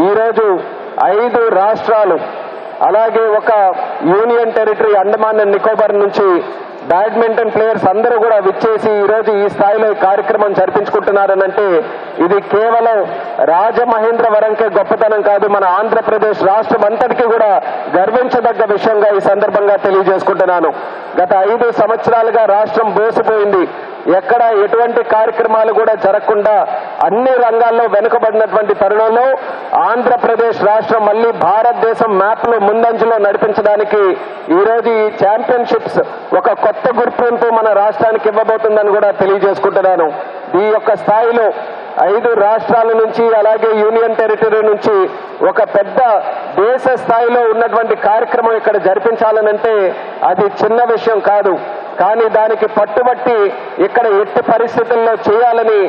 ఈరోజు 5 రాష్ట్రాలు అలాగే ఒక union territory Andaman and Nicobar నుంచి బ్యాడ్మింటన్ ప్లేయర్స్ అందరూ కూడా విచ్చేసి ఈరోజు ఈ స్థాయిలో కార్యక్రమం జరిపించుకుంటున్నారనంటే ఇది కేవలం రాజమహేంద్రవరంకే గొప్పతనం కాదు, మన ఆంధ్రప్రదేశ్ రాష్ట్రం అంతటికీ కూడా గర్వించదగ్గ విషయంగా ఈ సందర్భంగా తెలియజేసుకుంటున్నాను. గత 5 సంవత్సరాలుగా రాష్ట్రం బోసిపోయింది. ఎక్కడ ఎటువంటి కార్యక్రమాలు కూడా జరగకుండా అన్ని రంగాల్లో వెనుకబడినటువంటి తరుణంలో ఆంధ్రప్రదేశ్ రాష్ట్రం మళ్లీ భారతదేశం మ్యాప్ లో ముందంజలో నడిపించడానికి ఈరోజు ఈ ఛాంపియన్షిప్స్ ఒక కొత్త గుర్తింపు మన రాష్ట్రానికి ఇవ్వబోతుందని కూడా తెలియజేసుకుంటున్నాను. ఈ యొక్క స్థాయిలో 5 రాష్ట్రాల నుంచి అలాగే యూనియన్ టెరిటరీ నుంచి ఒక పెద్ద దేశ స్థాయిలో ఉన్నటువంటి కార్యక్రమం ఇక్కడ జరిపించాలనంటే అది చిన్న విషయం కాదు. కానీ దానికి పట్టుబట్టి ఇక్కడ ఎట్టి పరిస్థితుల్లో చేయాలని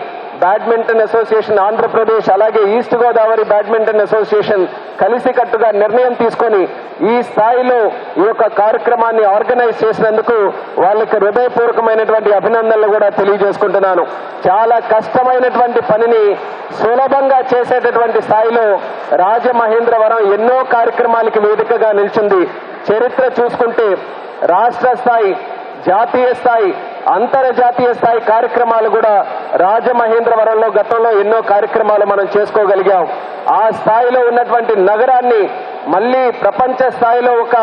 బ్యాడ్మింటన్ అసోసియేషన్ ఆంధ్రప్రదేశ్ అలాగే ఈస్ట్ గోదావరి బ్యాడ్మింటన్ అసోసియేషన్ కలిసికట్టుగా నిర్ణయం తీసుకొని ఈ స్థాయిలో ఈ యొక్క కార్యక్రమాన్ని ఆర్గనైజ్ చేసినందుకు వాళ్ళకి హృదయపూర్వకమైనటువంటి అభినందనలు కూడా తెలియజేసుకుంటున్నాను. చాలా కష్టమైనటువంటి పనిని సులభంగా చేసేటటువంటి స్థాయిలో రాజమహేంద్రవరం ఎన్నో కార్యక్రమాలకి వేదికగా నిలిచింది. చరిత్ర చూసుకుంటే రాష్ట్ర స్థాయి, జాతీయ స్థాయి, అంతర్జాతీయ స్థాయి కార్యక్రమాలు కూడా రాజమహేంద్రవరంలో గతంలో ఎన్నో కార్యక్రమాలు మనం చేసుకోగలిగాం. ఆ స్థాయిలో ఉన్నటువంటి నగరాన్ని మళ్లీ ప్రపంచ స్థాయిలో ఒక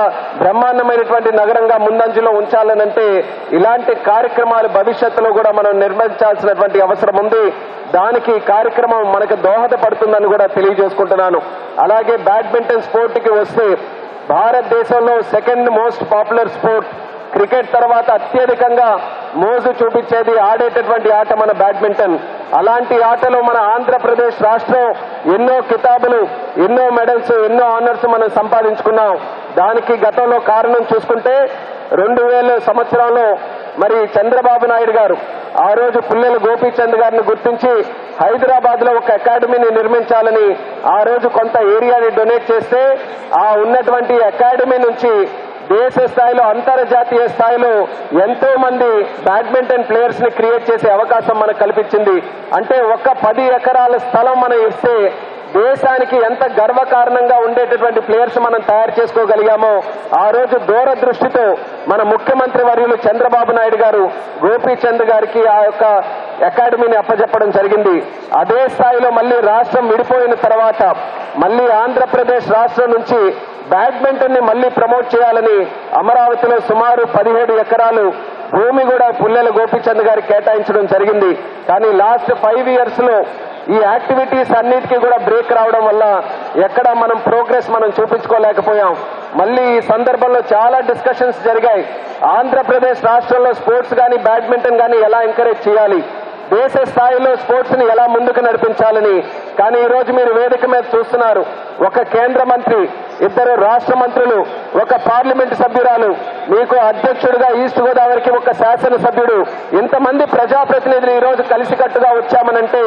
బ్రహ్మాండమైనటువంటి నగరంగా ముందంజలో ఉంచాలనంటే ఇలాంటి కార్యక్రమాలు భవిష్యత్తులో కూడా మనం నిర్మించాల్సినటువంటి అవసరం ఉంది. దానికి కార్యక్రమం మనకు దోహదపడుతుందని కూడా తెలియజేసుకుంటున్నాను. అలాగే బ్యాడ్మింటన్ స్పోర్ట్కి వస్తే భారతదేశంలో second most popular sport. Cricket తర్వాత అత్యధికంగా మోజు చూపించేది ఆడేటటువంటి ఆట మన బ్యాడ్మింటన్. అలాంటి ఆటలో మన ఆంధ్రప్రదేశ్ రాష్ట్రం ఎన్నో కితాబులు, ఎన్నో మెడల్స్, ఎన్నో ఆనర్స్ మనం సంపాదించుకున్నాం. దానికి గతంలో కారణం చూసుకుంటే 2000 సంవత్సరంలో మరి చంద్రబాబు నాయుడు గారు ఆ రోజు పుల్లెల గోపీచంద్ గారిని గుర్తించి హైదరాబాద్ లో ఒక అకాడమీని నిర్మించాలని ఆ రోజు కొంత ఏరియాని డొనేట్ చేస్తే ఆ ఉన్నటువంటి అకాడమీ నుంచి దేశ స్థాయిలో, అంతర్జాతీయ స్థాయిలో ఎంతో మంది బ్యాడ్మింటన్ ప్లేయర్స్ ని క్రియేట్ చేసే అవకాశం మనకు కల్పించింది. అంటే ఒక 10 ఎకరాల స్థలం మనం ఇస్తే దేశానికి ఎంత గర్వకారణంగా ఉండేటటువంటి ప్లేయర్స్ మనం తయారు చేసుకోగలిగామో ఆ రోజు దూరదృష్టితో మన ముఖ్యమంత్రి వర్యులు చంద్రబాబు నాయుడు గారు గోపీచంద్ గారికి ఆ యొక్క అకాడమీని అప్పచెప్పడం జరిగింది. అదే స్థాయిలో మళ్లీ రాష్ట్రం విడిపోయిన తర్వాత మళ్లీ ఆంధ్రప్రదేశ్ రాష్ట్రం నుంచి బ్యాడ్మింటన్ ని మళ్లీ ప్రమోట్ చేయాలని అమరావతిలో సుమారు 17 ఎకరాలు భూమి కూడా పుల్లెల గోపీచంద్ గారికి కేటాయించడం జరిగింది. కానీ లాస్ట్ 5 ఇయర్స్ లో ఈ యాక్టివిటీస్ అన్నిటికీ కూడా బ్రేక్ రావడం వల్ల ఎక్కడ మనం ప్రోగ్రెస్ మనం చూపించుకోలేకపోయాం. మళ్లీ ఈ సందర్భంలో చాలా డిస్కషన్స్ జరిగాయి. ఆంధ్రప్రదేశ్ రాష్ట్రంలో స్పోర్ట్స్ కానీ బ్యాడ్మింటన్ కానీ ఎలా ఎంకరేజ్ చేయాలి, దేశ స్థాయిలో స్పోర్ట్స్ ని ఎలా ముందుకు నడిపించాలని. కానీ ఈ రోజు మీరు వేదిక మీద చూస్తున్నారు, ఒక కేంద్ర మంత్రి, 2 రాష్ట్ర మంత్రులు, ఒక పార్లమెంటు సభ్యురాలు, మీకు అధ్యక్షుడిగా ఈస్ట్ గోదావరికి ఒక శాసనసభ్యుడు, ఇంతమంది ప్రజాప్రతినిధులు ఈ రోజు కలిసికట్టుగా వచ్చామనంటే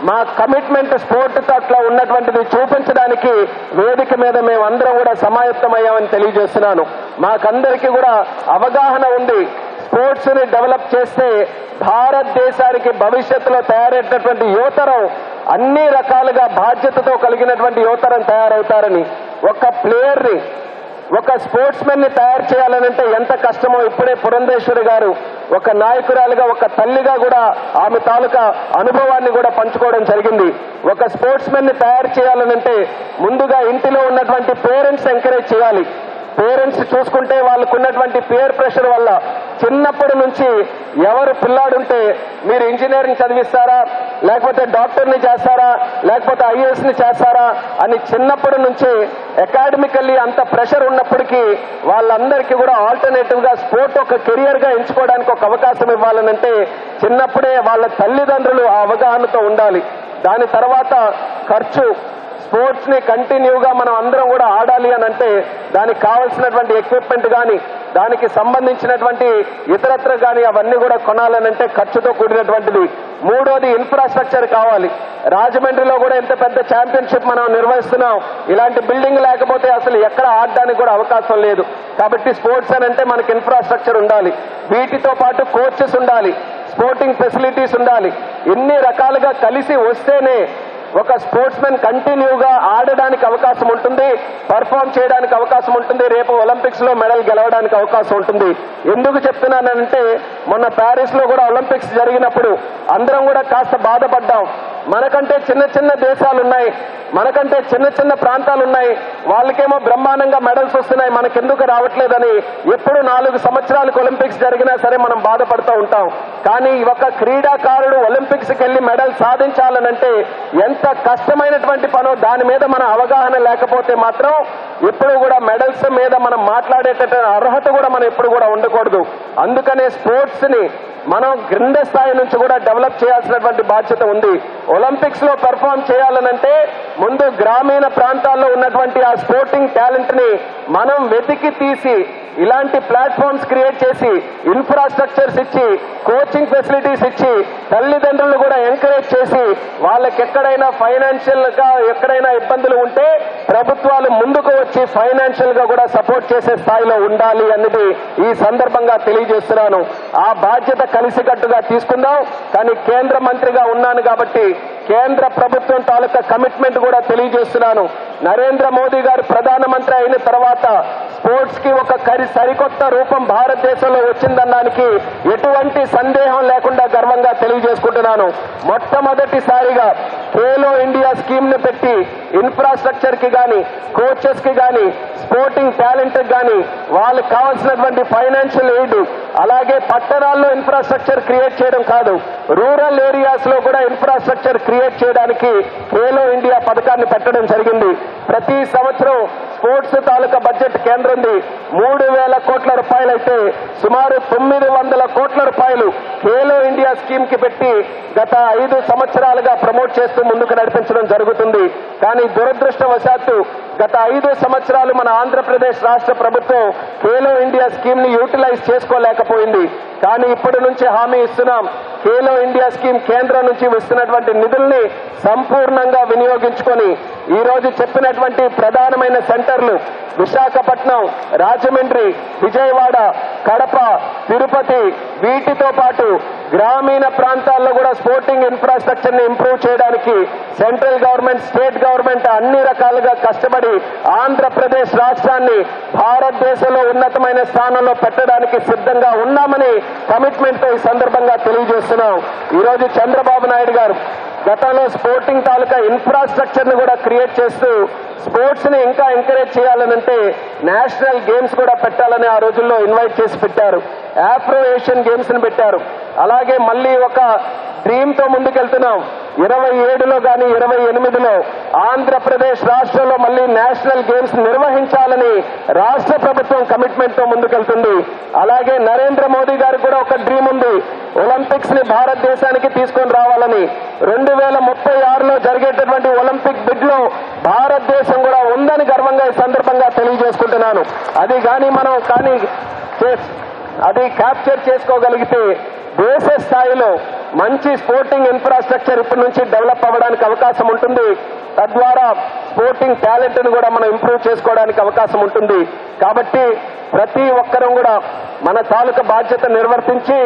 మా కమిట్మెంట్ స్పోర్ట్ పట్ల ఉన్నటువంటిది చూపించడానికి వేదిక మీద మేమందరం కూడా సమాయత్తమయ్యామని తెలియజేస్తున్నాను. మాకందరికీ కూడా అవగాహన ఉంది. స్పోర్ట్స్ ని డెవలప్ చేస్తే భారతదేశానికి భవిష్యత్తులో తయారయ్యేటటువంటి యువతరం అన్ని రకాలుగా బాధ్యతతో కలిగినటువంటి యువతరం తయారవుతారని. ఒక ప్లేయర్ ని, ఒక స్పోర్ట్స్ మెన్ ని తయారు చేయాలనంటే ఎంత కష్టమో ఇప్పుడే పురంధేశ్వరి గారు ఒక నాయకురాలుగా, ఒక తల్లిగా కూడా ఆమె తాలూకా అనుభవాన్ని కూడా పంచుకోవడం జరిగింది. ఒక స్పోర్ట్స్ మెన్ ని తయారు చేయాలనంటే ముందుగా ఇంటిలో ఉన్నటువంటి పేరెంట్స్ ఎంకరేజ్ చేయాలి. పేరెంట్స్ చూసుకుంటే వాళ్ళకు ఉన్నటువంటి పేర్ ప్రెషర్ వల్ల చిన్నప్పటి నుంచి ఎవరు పిల్లాడుంటే మీరు ఇంజనీరింగ్ చదివిస్తారా, లేకపోతే డాక్టర్ని చేస్తారా, లేకపోతే ఐఏఎస్ ని చేస్తారా అని చిన్నప్పటి నుంచి అకాడమికల్లీ అంత ప్రెషర్ ఉన్నప్పటికీ వాళ్ళందరికీ కూడా ఆల్టర్నేటివ్ గా స్పోర్ట్ ఒక కెరియర్ గా ఎంచుకోవడానికి ఒక అవకాశం ఇవ్వాలనంటే చిన్నప్పుడే వాళ్ళ తల్లిదండ్రులు ఆ అవగాహనతో ఉండాలి. దాని తర్వాత ఖర్చు, స్పోర్ట్స్ ని కంటిన్యూగా మనం అందరం కూడా ఆడాలి అని అంటే దానికి కావాల్సినటువంటి ఎక్విప్మెంట్ కానీ దానికి సంబంధించినటువంటి ఇతరత్ర కానీ అవన్నీ కూడా కొనాలనంటే ఖర్చుతో కూడినటువంటిది. మూడోది ఇన్ఫ్రాస్ట్రక్చర్ కావాలి. రాజమండ్రిలో కూడా ఎంత పెద్ద ఛాంపియన్షిప్ మనం నిర్వహిస్తున్నాం, ఇలాంటి బిల్డింగ్ లేకపోతే అసలు ఎక్కడ ఆడడానికి కూడా అవకాశం లేదు. కాబట్టి స్పోర్ట్స్ అని అంటే మనకి ఇన్ఫ్రాస్ట్రక్చర్ ఉండాలి, వీటితో పాటు కోచెస్ ఉండాలి, స్పోర్టింగ్ ఫెసిలిటీస్ ఉండాలి. ఇన్ని రకాలుగా కలిసి వస్తేనే ఒక స్పోర్ట్స్ మెన్ కంటిన్యూగా ఆడడానికి అవకాశం ఉంటుంది, పర్ఫామ్ చేయడానికి అవకాశం ఉంటుంది, రేపు ఒలింపిక్స్ లో మెడల్ గెలవడానికి అవకాశం ఉంటుంది. ఎందుకు చెప్తున్నానంటే మొన్న ప్యారిస్ లో కూడా ఒలింపిక్స్ జరిగినప్పుడు అందరం కూడా కాస్త బాధపడ్డాం. మనకంటే చిన్న చిన్న దేశాలు ఉన్నాయి, మనకంటే చిన్న చిన్న ప్రాంతాలు ఉన్నాయి, వాళ్ళకేమో బ్రహ్మాండంగా మెడల్స్ వస్తున్నాయి, మనకెందుకు రావట్లేదని ఎప్పుడు 4 సంవత్సరాలకు ఒలింపిక్స్ జరిగినా సరే మనం బాధపడుతూ ఉంటాం. కానీ ఒక క్రీడాకారుడు ఒలింపిక్స్కి వెళ్లి మెడల్ సాధించాలనంటే ఎంత కష్టమైనటువంటి పనో దాని మీద మన అవగాహన లేకపోతే మాత్రం ఎప్పుడు కూడా మెడల్స్ మీద మనం మాట్లాడేటటువంటి అర్హత కూడా మనం ఎప్పుడు కూడా ఉండకూడదు. అందుకనే స్పోర్ట్స్ ని మనం క్రింద స్థాయి నుంచి కూడా డెవలప్ చేయాల్సినటువంటి బాధ్యత ఉంది. ఒలింపిక్స్ లో పెర్ఫార్మ్ చేయాలనంటే ముందు గ్రామీణ ప్రాంతాల్లో ఉన్నటువంటి ఆ స్పోర్టింగ్ టాలెంట్ ని మనం వెతికి తీసి ఇలాంటి ప్లాట్ఫామ్స్ క్రియేట్ చేసి ఇన్ఫ్రాస్ట్రక్చర్స్ ఇచ్చి కోచింగ్ ఫెసిలిటీస్ ఇచ్చి తల్లిదండ్రులు కూడా ఎంకరేజ్ చేసి వాళ్ళకి ఎక్కడైనా ఫైనాన్షియల్ గా ఎక్కడైనా ఇబ్బందులు ఉంటే ప్రభుత్వాలు ముందుకు వచ్చి ఫైనాన్షియల్ గా కూడా సపోర్ట్ చేసే స్థాయిలో ఉండాలి అన్నది ఈ సందర్భంగా తెలియజేస్తున్నాను. ఆ బాధ్యత కలిసికట్టుగా తీసుకుందాం. కానీ కేంద్ర మంత్రిగా ఉన్నాను కాబట్టి కేంద్ర ప్రభుత్వం తాలూకా కమిట్మెంట్ కూడా తెలియజేస్తున్నాను. నరేంద్ర మోదీ గారు ప్రధానమంత్రి అయిన తర్వాత స్పోర్ట్స్ కి ఒక సరికొత్త రూపం భారతదేశంలో వచ్చిందనడానికి ఎటువంటి సందేహం లేకుండా గర్వంగా తెలియజేసుకుంటున్నాను. మొట్టమొదటిసారిగా ఖేలో ఇండియా స్కీమ్ ని పెట్టి ఇన్ఫ్రాస్ట్రక్చర్ కి గాని కోచెస్ కి గాని స్పోర్టింగ్ టాలెంట్ కి గాని వాళ్ళకి కావాల్సినటువంటి ఫైనాన్షియల్ ఎయిడ్, అలాగే పట్టణాల్లో ఇన్ఫ్రాస్ట్రక్చర్ క్రియేట్ చేయడం కాదు, రూరల్ ఏరియాస్ లో కూడా ఇన్ఫ్రాస్ట్రక్చర్ క్రియేట్ చేయడానికి ఖేలో ఇండియా పథకాన్ని పెట్టడం జరిగింది. ప్రతి సంవత్సరం స్పోర్ట్స్ తాలూకా బడ్జెట్ కేంద్రంది 3,000 కోట్ల రూపాయలైతే సుమారు 900 కోట్ల రూపాయలు ఖేలో ఇండియా స్కీమ్ కి పెట్టి గత 5 సంవత్సరాలుగా ప్రమోట్ చేస్తూ ముందుకు నడిపించడం జరుగుతుంది. కానీ దురదృష్టవశాత్తు గత 5 సంవత్సరాలు మన ఆంధ్రప్రదేశ్ రాష్ట్ర ప్రభుత్వం ఖేలో ఇండియా స్కీమ్ ని యూటిలైజ్ చేసుకోలేకపోయింది. కానీ ఇప్పటి నుంచి హామీ ఇస్తున్నాం, ఖేలో ఇండియా స్కీమ్ కేంద్రం నుంచి వస్తున్నటువంటి నిధుల్ని సంపూర్ణంగా వినియోగించుకొని ఈ రోజు చెప్పినటువంటి ప్రధానమైన సెంటర్లు విశాఖపట్నం, రాజమండ్రి, విజయవాడ, కడప, తిరుపతి, వీటితో పాటు గ్రామీణ ప్రాంతాల్లో కూడా స్పోర్టింగ్ ఇన్ఫ్రాస్ట్రక్చర్ ని ఇంప్రూవ్ చేయడానికి సెంట్రల్ గవర్నమెంట్, స్టేట్ గవర్నమెంట్ అన్ని రకాలుగా కష్టపడి ఆంధ్రప్రదేశ్ రాష్ట్రాన్ని భారతదేశంలో ఉన్నతమైన స్థానంలో పెట్టడానికి సిద్ధంగా ఉన్నామని కమిట్మెంట్ తో ఈ సందర్భంగా తెలియజేస్తున్నాం. ఈ రోజు చంద్రబాబు నాయుడు గారు గతంలో స్పోర్టింగ్ తాలూకా ఇన్ఫ్రాస్ట్రక్చర్ ని కూడా క్రియేట్ చేస్తూ స్పోర్ట్స్ ని ఇంకా ఎంకరేజ్ చేయాలనంటే నేషనల్ గేమ్స్ కూడా పెట్టాలని ఆ రోజుల్లో ఇన్వైట్ చేసి పెట్టారు. ఆఫ్రో ఏషియన్ గేమ్స్ ని పెట్టారు. అలాగే మళ్ళీ ఒక డ్రీమ్ తో ముందుకెళ్తున్నాం. 27లో కానీ 28లో ఆంధ్రప్రదేశ్ రాష్ట్రంలో మళ్ళీ నేషనల్ గేమ్స్ నిర్వహించాలని రాష్ట్ర ప్రభుత్వం కమిట్మెంట్ తో ముందుకెళ్తుంది. అలాగే నరేంద్ర మోదీ గారికి కూడా ఒక డ్రీమ్ ఉంది, ఒలింపిక్స్ ని భారతదేశానికి తీసుకొని రావాలని. 2036లో జరిగేటటువంటి ఒలింపిక్ బిడ్ లో భారతదేశం కూడా ఉందని గర్వంగా ఈ సందర్భంగా తెలియజేసుకుంటున్నాను. అది క్యాప్చర్ చేసుకోగలిగితే దేశ స్థాయిలో మంచి స్పోర్టింగ్ ఇన్ఫ్రాస్ట్రక్చర్ ఇప్పటి నుంచి డెవలప్ అవ్వడానికి అవకాశం ఉంటుంది. తద్వారా స్పోర్టింగ్ టాలెంట్ ను కూడా మనం ఇంప్రూవ్ చేసుకోవడానికి అవకాశం ఉంటుంది. కాబట్టి ప్రతి ఒక్కరూ కూడా మన తాలూకా బాధ్యత నిర్వర్తించి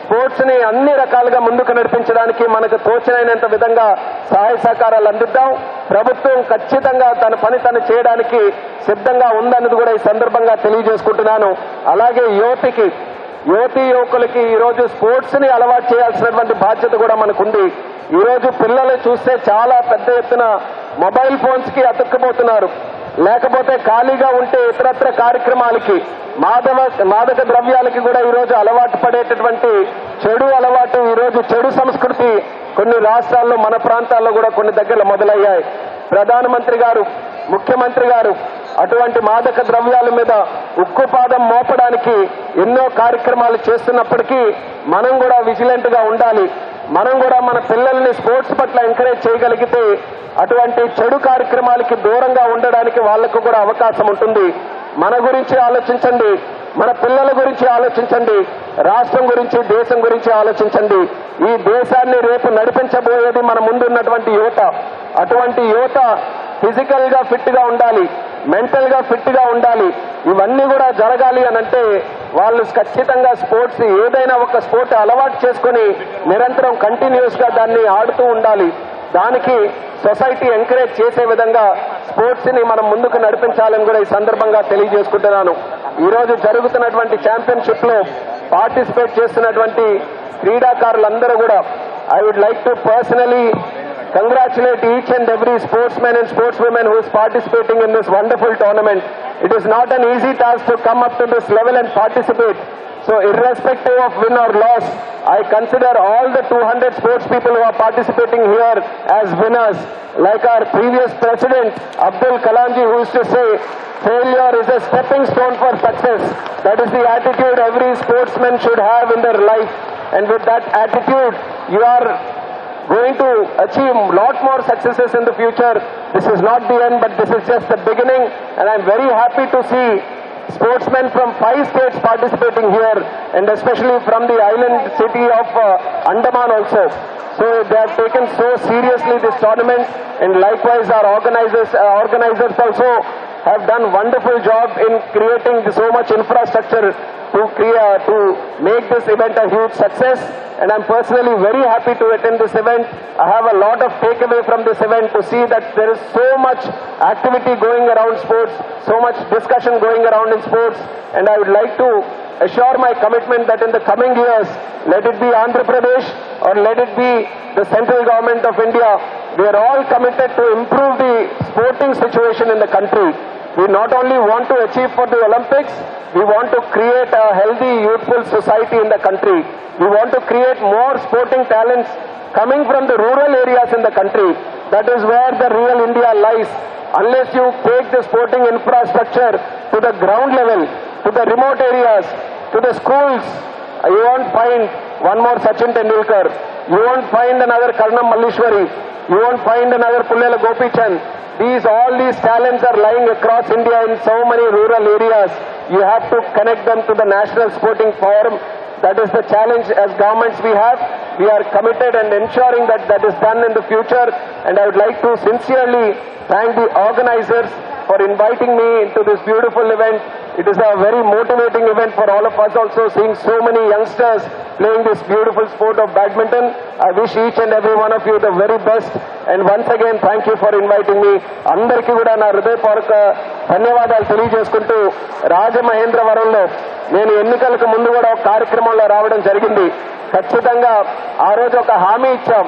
స్పోర్ట్స్ ని అన్ని రకాలుగా ముందుకు నడిపించడానికి మనకు తోచినంత విధంగా సహాయ సహకారాలు అందిద్దాం. ప్రభుత్వం ఖచ్చితంగా తన పని తను చేయడానికి సిద్ధంగా ఉందన్నది కూడా ఈ సందర్భంగా తెలియజేసుకుంటున్నాను. అలాగే యువతీ యువకులకి ఈ రోజు స్పోర్ట్స్ ని అలవాటు చేయాల్సినటువంటి బాధ్యత కూడా మనకుంది. ఈ రోజు పిల్లలు చూస్తే చాలా పెద్ద ఎత్తున మొబైల్ ఫోన్స్ కి అతుక్కుపోతున్నారు. లేకపోతే ఖాళీగా ఉంటే ఇతరత్ర కార్యక్రమాలకి మాదక ద్రవ్యాలకి కూడా ఈ రోజు అలవాటు పడేటటువంటి చెడు అలవాటు, ఈ రోజు చెడు సంస్కృతి కొన్ని రాష్ట్రాల్లో, మన ప్రాంతాల్లో కూడా కొన్ని దగ్గర మొదలయ్యాయి. ప్రధానమంత్రి గారు, ముఖ్యమంత్రి గారు అటువంటి మాదక ద్రవ్యాల మీద ఉక్కుపాదం మోపడానికి ఎన్నో కార్యక్రమాలు చేస్తున్నప్పటికీ మనం కూడా విజిలెంట్ గా ఉండాలి. మనం కూడా మన పిల్లల్ని స్పోర్ట్స్ పట్ల ఎంకరేజ్ చేయగలిగితే అటువంటి చెడు కార్యక్రమాలకి దూరంగా ఉండడానికి వాళ్లకు కూడా అవకాశం ఉంటుంది. మన గురించి ఆలోచించండి, మన పిల్లల గురించి ఆలోచించండి, రాష్ట్రం గురించి, దేశం గురించి ఆలోచించండి. ఈ దేశాన్ని రేపు నడిపించబోయేది మన ముందున్నటువంటి యువత. అటువంటి యువత ఫిజికల్ గా ఫిట్ గా ఉండాలి, మెంటల్ గా ఫిట్ గా ఉండాలి. ఇవన్నీ కూడా జరగాలి అనంటే వాళ్ళు ఖచ్చితంగా స్పోర్ట్స్, ఏదైనా ఒక స్పోర్ట్ అలవాటు చేసుకుని నిరంతరం కంటిన్యూస్ గా దాన్ని ఆడుతూ ఉండాలి. దానికి సొసైటీ ఎంకరేజ్ చేసే విధంగా స్పోర్ట్స్ ని మనం ముందుకు నడిపించాలని కూడా ఈ సందర్భంగా తెలియజేసుకుంటున్నాను. ఈ రోజు జరుగుతున్నటువంటి ఛాంపియన్షిప్ లో పార్టిసిపేట్ చేస్తున్నటువంటి క్రీడాకారులందరూ కూడా I would like to personally congratulate each and every sportsman and sportswoman who is participating in this wonderful tournament. It is not an easy task to come up to this level and participate. So irrespective of win or loss, I consider all the 200 sports people who are participating here as winners. Like our previous president, Abdul Kalamji, who used to say, failure is a stepping stone for success. That is the attitude every sportsman should have in their life. And with that attitude, you are going to achieve a lot more successes in the future. This is not the end, but this is just the beginning. And I'm very happy to see sportsmen from 5 states participating here, and especially from the island city of Andaman also. So they have taken so seriously this tournament, and likewise our organizers also have done wonderful job in creating so much infrastructure to make this event a huge success. And I'm personally very happy to attend this event. I have a lot of takeaway from this event to see that there is so much activity going around sports, so much discussion going around in sports, and I would like to assure my commitment that in the coming years, let it be Andhra Pradesh or let it be the central government of India, we are all committed to improve the sporting situation in the country. We not only want to achieve for the Olympics, we want to create a healthy, youthful society in the country. We want to create more sporting talents coming from the rural areas in the country. That is where the real India lies. Unless you take the sporting infrastructure to the ground level, to the remote areas, to the schools, you won't find one more Sachin Tendulkar. You won't find another Karnam Malleshwari. You won't find another Pullela Gopichand. All these talents are lying across India in so many rural areas. You have to connect them to the National Sporting Forum. That is the challenge as governments we have. We are committed and ensuring that that is done in the future. And I would like to sincerely thank the organizers for inviting me into this beautiful event. It is a very motivating event for all of us also, seeing so many youngsters playing this beautiful sport of badminton. I wish each and every one of you the very best. And once again, thank you for inviting me. అందరికీ కూడా నా హృదయపూర్వక ధన్యవాదాలు తెలియజేసుకుంటూ, రాజమహేంద్రవరంలో నేను ఎన్నికలకు ముందు కూడా ఒక కార్యక్రమంలో రావడం జరిగింది. ఖచ్చితంగా ఆ రోజు ఒక హామీ ఇచ్చాం,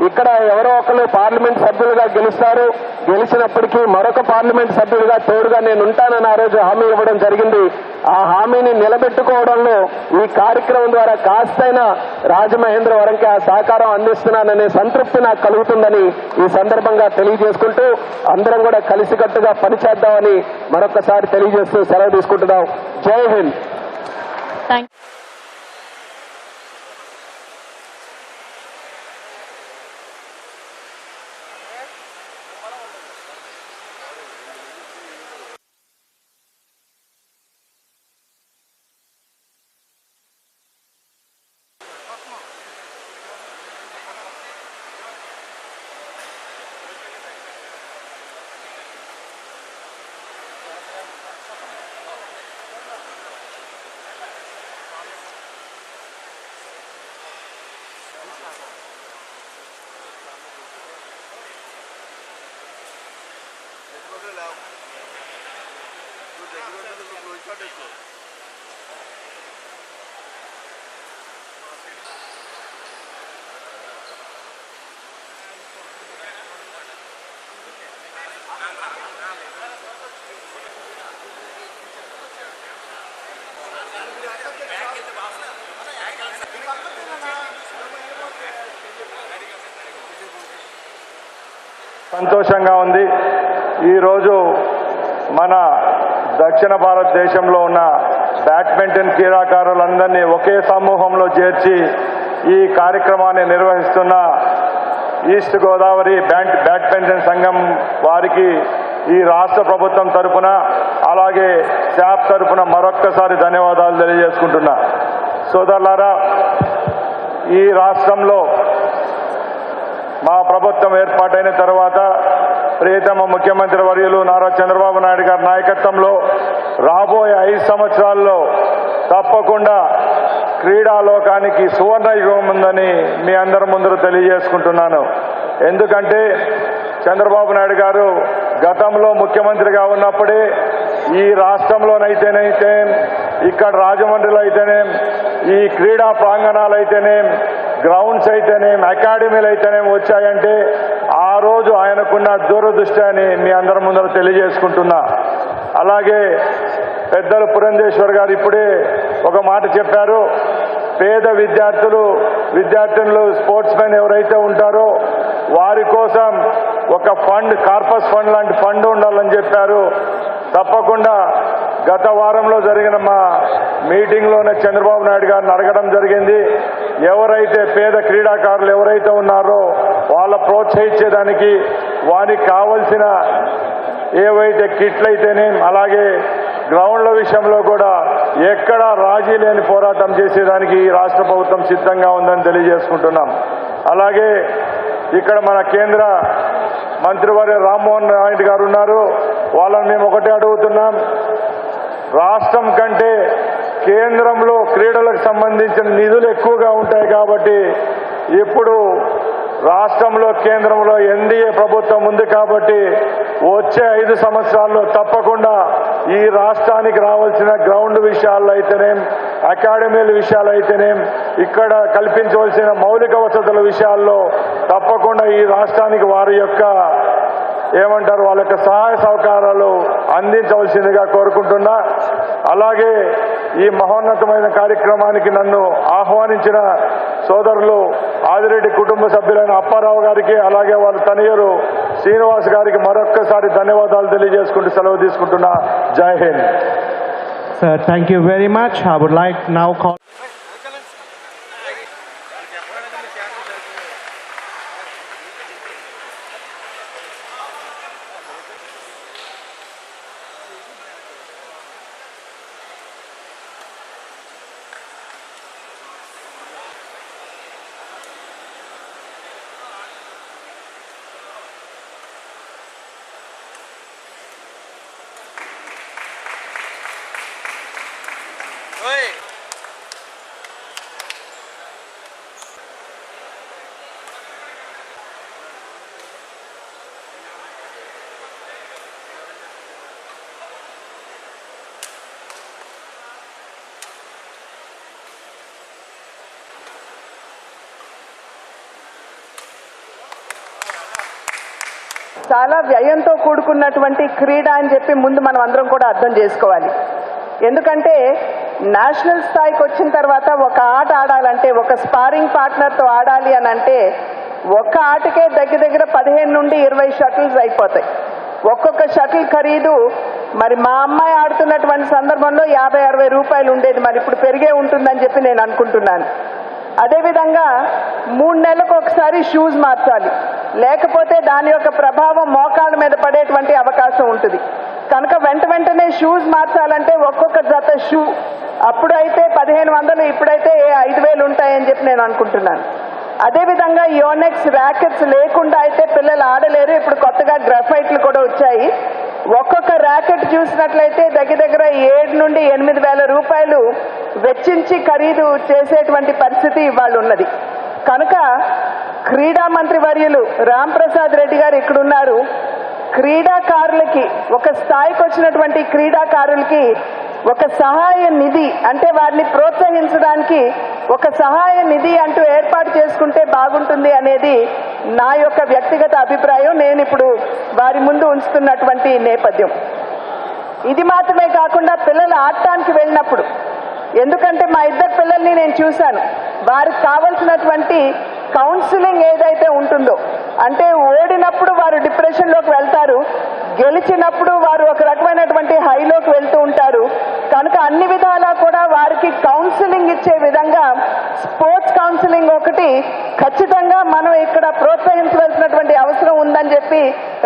ఇక్కడ ఎవరో ఒకరు పార్లమెంట్ సభ్యులుగా గెలుస్తారు, గెలిచినప్పటికీ మరొక పార్లమెంట్ సభ్యులుగా తోడుగా నేను ఉంటానని ఆ రోజు హామీ ఇవ్వడం జరిగింది. ఆ హామీని నిలబెట్టుకోవడంలో ఈ కార్యక్రమం ద్వారా కాస్తైనా రాజమహేంద్రవరంకి ఆ సహకారం అందిస్తున్నాననే సంతృప్తి నాకు కలుగుతుందని ఈ సందర్భంగా తెలియజేసుకుంటూ, అందరం కూడా కలిసికట్టుగా పనిచేద్దామని మరొకసారి తెలియజేస్తూ సెలవు తీసుకుంటున్నాం. జై హింద్. సంతోషంగా ఉంది. ఈరోజు మన దక్షిణ భారతదేశంలో ఉన్న బ్యాడ్మింటన్ క్రీడాకారులందరినీ ఒకే సమూహంలో చేర్చి ఈ కార్యక్రమాన్ని నిర్వహిస్తున్న ఈస్ట్ గోదావరి బ్యాడ్మింటన్ సంఘం వారికి ఈ రాష్ట్ర ప్రభుత్వం తరపున అలాగే శాప్ తరపున మరొక్కసారి ధన్యవాదాలు తెలియజేసుకుంటున్నా. సోదరులారా, ఈ రాష్ట్రంలో మా ప్రభుత్వం ఏర్పాటైన తర్వాత ప్రియతమ ముఖ్యమంత్రి వర్యులు నారా చంద్రబాబు నాయుడు గారి నాయకత్వంలో రాబోయే 5 సంవత్సరాల్లో తప్పకుండా క్రీడాలోకానికి సువర్ణ యుగం ఉందని మీ అందరి ముందు తెలియజేసుకుంటున్నాను. ఎందుకంటే చంద్రబాబు నాయుడు గారు గతంలో ముఖ్యమంత్రిగా ఉన్నప్పుడే ఈ రాష్ట్రంలోనైతేనైతే ఇక్కడ రాజమండ్రిలో అయితేనే ఈ క్రీడా ప్రాంగణాలు అయితేనే గ్రౌండ్స్ అయితేనే అకాడమీలు అయితేనే వచ్చాయంటే ఆ రోజు ఆయనకున్న దూరదృష్టి అని మీ అందరి ముందర తెలియజేసుకుంటున్నా. అలాగే పెద్దలు పురంధేశ్వర్ గారు ఇప్పుడే ఒక మాట చెప్పారు. పేద విద్యార్థినులు స్పోర్ట్స్ మెన్ ఎవరైతే ఉంటారో వారి కోసం ఒక ఫండ్, కార్పస్ ఫండ్ లాంటి ఫండ్ ఉండాలని చెప్పారు. తప్పకుండా గత వారంలో జరిగిన మా మీటింగ్లోనే చంద్రబాబు నాయుడు గారిని అడగడం జరిగింది. ఎవరైతే పేద క్రీడాకారులు ఎవరైతే ఉన్నారో వాళ్ళ ప్రోత్సహించేదానికి వారికి కావలసిన ఏవైతే కిట్లు అయితేనే అలాగే గ్రౌండ్ల విషయంలో కూడా ఎక్కడా రాజీ లేని పోరాటం చేసేదానికి ఈ రాష్ట్ర ప్రభుత్వం సిద్ధంగా ఉందని తెలియజేసుకుంటున్నాం. అలాగే ఇక్కడ మన కేంద్ర మంత్రివర్య రామ్మోహన్ నాయుడు గారు ఉన్నారు. వాళ్ళని మేము ఒకటే అడుగుతున్నాం. రాష్ట్రం కంటే కేంద్రంలో క్రీడలకు సంబంధించిన నిధులు ఎక్కువగా ఉంటాయి కాబట్టి ఇప్పుడు రాష్ట్రంలో కేంద్రంలో ఎన్డీఏ ప్రభుత్వం ఉంది కాబట్టి వచ్చే 5 సంవత్సరాల్లో తప్పకుండా ఈ రాష్ట్రానికి రావాల్సిన గ్రౌండ్ విషయాల్లో అయితేనేం అకాడమీల విషయాలు అయితేనేం ఇక్కడ కల్పించవలసిన మౌలిక వసతుల విషయాల్లో తప్పకుండా ఈ రాష్ట్రానికి వారి యొక్క వాళ్ళ యొక్క సహాయ సహకారాలు అందించవలసిందిగా కోరుకుంటున్నా. అలాగే ఈ మహోన్నతమైన కార్యక్రమానికి నన్ను ఆహ్వానించిన సోదరులు ఆదిరెడ్డి కుటుంబ సభ్యులైన అప్పారావు గారికి అలాగే వాళ్ళ తనయురు శ్రీనివాస్ గారికి మరొక్కసారి ధన్యవాదాలు తెలియజేసుకుంటూ సెలవు తీసుకుంటున్నా. జై Hind. Sir, thank you very much. I would like now call చాలా వ్యయంతో కూడుకున్నటువంటి క్రీడ అని చెప్పి ముందు మనం అందరం కూడా అర్థం చేసుకోవాలి. ఎందుకంటే నేషనల్ స్థాయికి వచ్చిన తర్వాత ఒక ఆట ఆడాలంటే ఒక స్పారింగ్ పార్ట్నర్తో ఆడాలి అని అంటే ఒక్క ఆటకే దగ్గర 15 నుండి 20 షటిల్స్ అయిపోతాయి. ఒక్కొక్క షటిల్ ఖరీదు మరి మా అమ్మాయి ఆడుతున్నటువంటి సందర్భంలో 50-60 రూపాయలు ఉండేది. మరి ఇప్పుడు పెరిగే ఉంటుందని చెప్పి నేను అనుకుంటున్నాను. అదేవిధంగా 3 నెలలకు ఒకసారి షూస్ మార్చాలి, లేకపోతే దాని యొక్క ప్రభావం మోకాళ్ళ మీద పడేటువంటి అవకాశం ఉంటుంది. కనుక వెంటనే షూస్ మార్చాలంటే ఒక్కొక్క జత షూ అప్పుడు అయితే 1500, ఇప్పుడైతే 5000 ఉంటాయని చెప్పి నేను అనుకుంటున్నాను. అదేవిధంగా యోనెక్స్ ర్యాకెట్స్ లేకుండా అయితే పిల్లలు ఆడలేరు. ఇప్పుడు కొత్తగా గ్రాఫైట్లు కూడా వచ్చాయి. ఒక్కొక్క ర్యాకెట్ చూసినట్లయితే దగ్గర 7 నుండి 8,000 రూపాయలు వెచ్చించి ఖరీదు చేసేటువంటి పరిస్థితి ఇవాళ ఉన్నది. కనుక క్రీడా మంత్రి వర్యులు రాంప్రసాద్ రెడ్డి గారు ఇక్కడున్నారు. క్రీడాకారులకి ఒక స్థాయికి వచ్చినటువంటి క్రీడాకారులకి ఒక సహాయ నిధి అంటే వారిని ప్రోత్సహించడానికి ఒక సహాయ నిధి అంటూ ఏర్పాటు చేసుకుంటే బాగుంటుంది అనేది నా యొక్క వ్యక్తిగత అభిప్రాయం. నేను ఇప్పుడు వారి ముందు ఉంచుతున్నటువంటి నేపథ్యం ఇది. మాత్రమే కాకుండా పిల్లలు ఆడటానికి వెళ్ళినప్పుడు, ఎందుకంటే మా 2 పిల్లల్ని నేను చూశాను, వారికి కావలసినటువంటి కౌన్సిలింగ్ ఏదైతే ఉంటుందో, అంటే ఓడినప్పుడు వారు డిప్రెషన్లోకి వెళ్తారు, గెలిచినప్పుడు వారు ఒక రకమైనటువంటి హైలోకి వెళ్తూ ఉంటారు. కనుక అన్ని విధాలా కూడా వారికి కౌన్సిలింగ్ ఇచ్చే విధంగా స్పోర్ట్స్ కౌన్సిలింగ్ ఒకటి ఖచ్చితంగా మనం ఇక్కడ ప్రోత్సహించవలసినటువంటి అవసరం ఉందని చెప్పి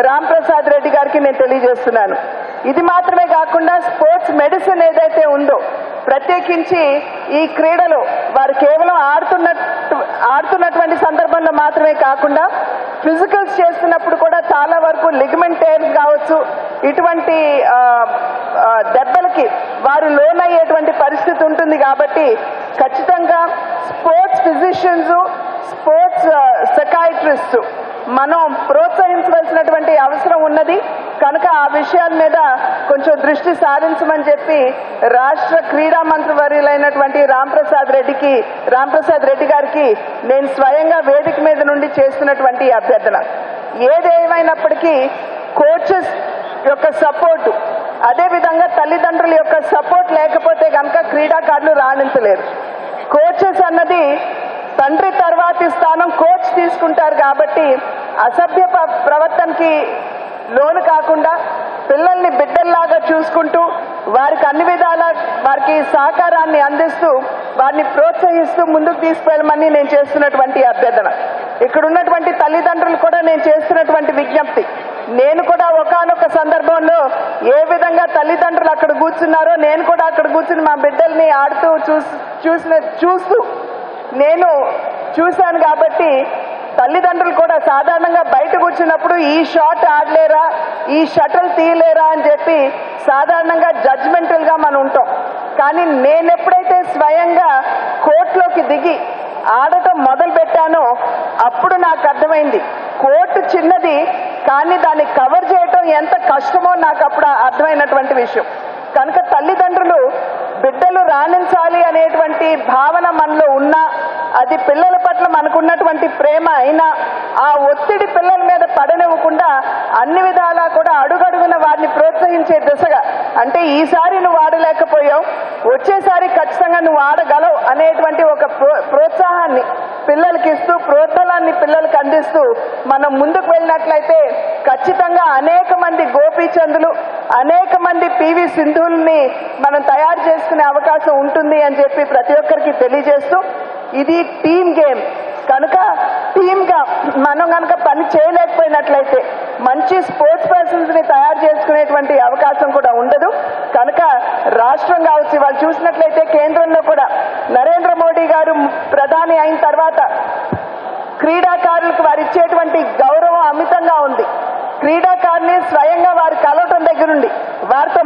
రాంప్రసాద్ రెడ్డి గారికి నేను తెలియజేస్తున్నాను. ఇది మాత్రమే కాకుండా స్పోర్ట్స్ మెడిసిన్ ఏదైతే ఉందో ప్రత్యేకించి ఈ క్రీడలో వారు కేవలం ఆడుతున్నటువంటి సందర్భంలో మాత్రమే కాకుండా ఫిజికల్స్ చేస్తున్నప్పుడు కూడా చాలా వరకు లిగమెంట్ టైర్స్ కావచ్చు, ఇటువంటి దెబ్బలకి వారు లోనయ్యేటువంటి పరిస్థితి ఉంటుంది. కాబట్టి ఖచ్చితంగా స్పోర్ట్స్ ఫిజిషియన్స్, స్పోర్ట్స్ సెకాయిట్రిస్ట్ మనం ప్రోత్సహించవలసినటువంటి అవసరం ఉన్నది. కనుక ఆ విషయాల మీద కొంచెం దృష్టి సారించమని చెప్పి రాష్ట్ర క్రీడా మంత్రి వర్యులైనటువంటి రాంప్రసాద్ రెడ్డి గారికి నేను స్వయంగా వేదిక మీద నుండి చేస్తున్నటువంటి అభ్యర్థన. ఏదేమైనప్పటికీ కోచెస్ యొక్క సపోర్టు, అదేవిధంగా తల్లిదండ్రుల యొక్క సపోర్ట్ లేకపోతే కనుక క్రీడాకారులు రాణించలేరు. కోచెస్ అన్నది తండ్రి తర్వాతి స్థానం కోచ్ తీసుకుంటారు. కాబట్టి అసభ్య ప్రవర్తనకి లోను కాకుండా పిల్లల్ని బిడ్డల్లాగా చూసుకుంటూ వారికి అన్ని విధాల వారికి సహకారాన్ని అందిస్తూ వారిని ప్రోత్సహిస్తూ ముందుకు తీసుకెళ్ళమని నేను చేస్తున్నటువంటి అభ్యర్థన. ఇక్కడ ఉన్నటువంటి తల్లిదండ్రులు కూడా నేను చేస్తున్నటువంటి విజ్ఞప్తి. నేను కూడా ఒకానొక సందర్భంలో ఏ విధంగా తల్లిదండ్రులు అక్కడ కూర్చున్నారో నేను కూడా అక్కడ కూర్చుని మా బిడ్డల్ని ఆడుతూ చూస్తూ నేను చూశాను. కాబట్టి తల్లిదండ్రులు కూడా సాధారణంగా బయట కూర్చున్నప్పుడు ఈ షాట్ ఆడలేరా, ఈ షటిల్ తీయలేరా అని చెప్పి సాధారణంగా జడ్జ్మెంటల్ గా మనం ఉంటాం. కానీ నేను ఎప్పుడైతే స్వయంగా కోర్టులోకి దిగి ఆడటం మొదలు పెట్టానో అప్పుడు నాకు అర్థమైంది కోర్టు చిన్నది, కానీ దాన్ని కవర్ చేయటం ఎంత కష్టమో నాకు అప్పుడు అర్థమైనటువంటి విషయం. కనుక తల్లిదండ్రులు బిడ్డలు రాణించాలి అనేటువంటి భావన మనలో ఉన్నా, అది పిల్లల పట్ల మనకున్నటువంటి ప్రేమ అయినా ఆ ఒత్తిడి పిల్లల మీద పడనివ్వకుండా అన్ని విధాలా కూడా అడుగడుగున వారిని ప్రోత్సహించే దిశగా, అంటే ఈసారి నువ్వు ఆడలేకపోయావు, వచ్చేసారి ఖచ్చితంగా నువ్వు ఆడగలవు అనేటువంటి ఒక ప్రోత్సాహాన్ని పిల్లలకి ఇస్తూ, ప్రోత్సాహాన్ని పిల్లలకు అందిస్తూ మనం ముందుకు వెళ్ళినట్లయితే ఖచ్చితంగా అనేక మంది గోపీచందులు, అనేక మంది పివి సింధుల్ని మనం తయారు చేసుకునే అవకాశం ఉంటుంది అని చెప్పి ప్రతి ఒక్కరికి తెలియజేస్తూ, ఇది టీమ్ గేమ్ కనుక టీమ్ గా మనం కనుక పని చేయలేకపోయినట్లయితే మంచి స్పోర్ట్స్ పర్సన్స్ ని తయారు చేసుకునేటువంటి అవకాశం కూడా ఉండదు. కనుక రాష్ట్రం కావచ్చు, వాళ్ళు చూసినట్లయితే కేంద్రంలో కూడా నరేంద్ర మోడీ గారు ప్రధాని అయిన తర్వాత క్రీడాకారులకు వారు ఇచ్చేటువంటి గౌరవం అమితంగా ఉంది. క్రీడాకారుని స్వయంగా వారు కలవటం దగ్గర నుండి, వారితో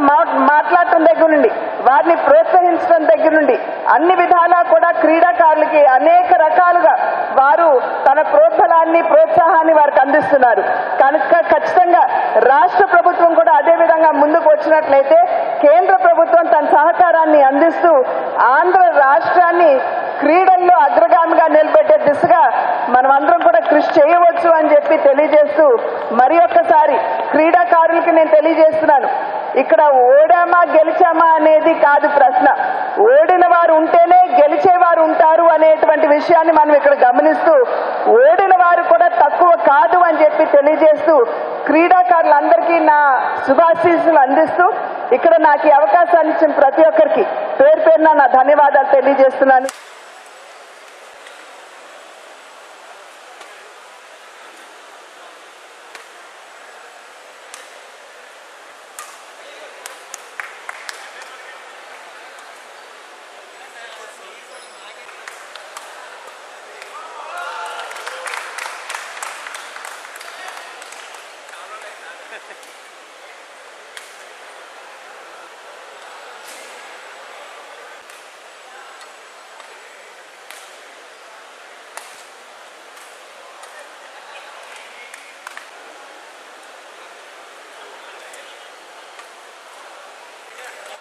మాట్లాడటం దగ్గర నుండి, వారిని ప్రోత్సహించడం దగ్గర నుండి అన్ని విధాలా కూడా క్రీడాకారులకి అనేక రకాలుగా వారు తన ప్రోత్సాహాన్ని వారికి అందిస్తున్నారు. కనుక ఖచ్చితంగా రాష్ట్ర ప్రభుత్వం కూడా అదే విధంగా ముందుకు వచ్చినట్లయితే కేంద్ర ప్రభుత్వం తన సహకారాన్ని అందిస్తూ ఆంధ్ర రాష్ట్రాన్ని క్రీడల్లో అగ్రగామిగా నిలబెట్టే దిశగా మనం అందరం కూడా కృషి చేయవచ్చు అని చెప్పి తెలియజేస్తూ, మరి ఒక్కసారి క్రీడాకారులకి నేను తెలియజేస్తున్నాను, ఇక్కడ ఓడామా గెలిచామా అనేది కాదు ప్రశ్న, ఓడిన వారు ఉంటేనే గెలిచేవారు ఉంటారు అనేటువంటి విషయాన్ని మనం ఇక్కడ గమనిస్తూ, ఓడిన వారు కూడా తక్కువ కాదు అని చెప్పి తెలియజేస్తూ క్రీడాకారులందరికీ నా శుభాశీస్సులు అందిస్తూ ఇక్కడ నాకు ఈ అవకాశాన్ని ఇచ్చిన ప్రతి ఒక్కరికి పేరు పేరున నా ధన్యవాదాలు తెలియజేస్తున్నాను.